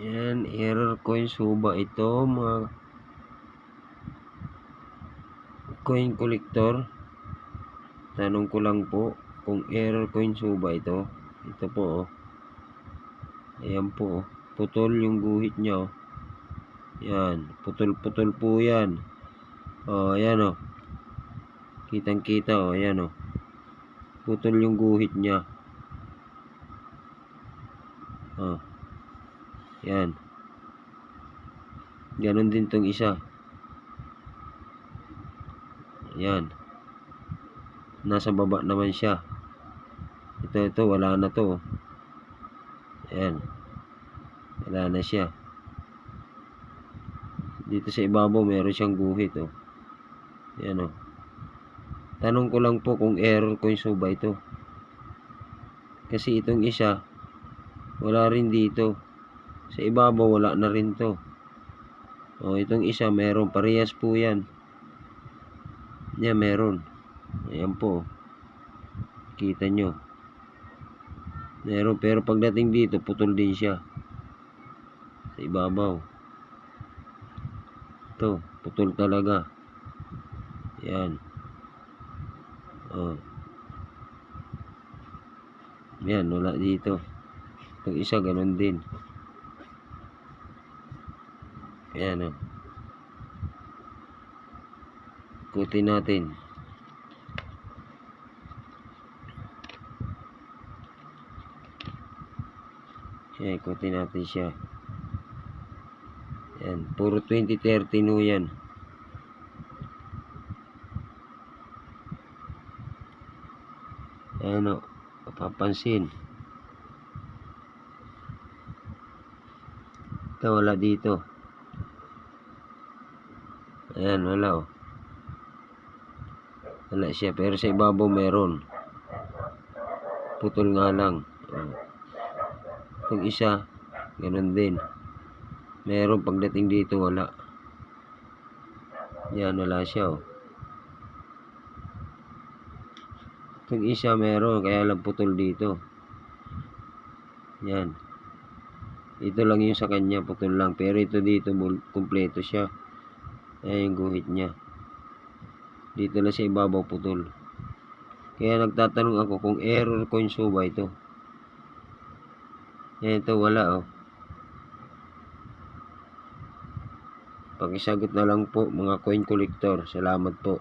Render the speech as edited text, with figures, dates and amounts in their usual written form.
Yan, error coin suba ito mga coin collector. Tanong ko lang po kung error coin suba ito. Ito po oh. Ayan po oh. Putol yung guhit niya oh. Yan, putol-putol po yan. Oh, ayan oh. Kitang-kita oh, ayan oh. Putol yung guhit niya. Oh. Yan. Ganon din tong isa. Yan. Nasa baba naman siya. Ito, wala na to. Ayan. Wala na siya. Dito sa ibabaw, meron siyang guhit, oh. Ayan, oh. Tanong ko lang po kung error coin suba ito. Kasi itong isa, wala rin dito. Sa ibabaw, wala na rin to. Oh, itong isa, meron. Parehas po yan. Yan, meron. Ayan po. Kita nyo. Meron, pero pagdating dito, putol din siya. Sa ibabaw. Ito, putol talaga. Yan. Oh. Yan, wala dito. Itong isa, ganun din. Ayan, oh. Ikutin natin. Ayan, ikutin natin siya. Ayan, puro 2013 no yan. Ayan, oh. Papansin. Ito, wala dito. Ayan, wala oh. Wala siya, pero sa ibabaw meron. Putol nga lang. Oh. Itong isa, ganun din. Meron, pagdating dito wala. Yan, wala siya oh. Itong isa meron, kaya lang putol dito. Yan. Ito lang yung sa kanya, putol lang. Pero ito dito, kumpleto siya. Ayan yung guhit niya. Dito na sa ibabaw putol. Kaya nagtatanong ako kung error coin suba ito. Ayan, ito wala oh. Pakisagot na lang po mga coin collector. Salamat po.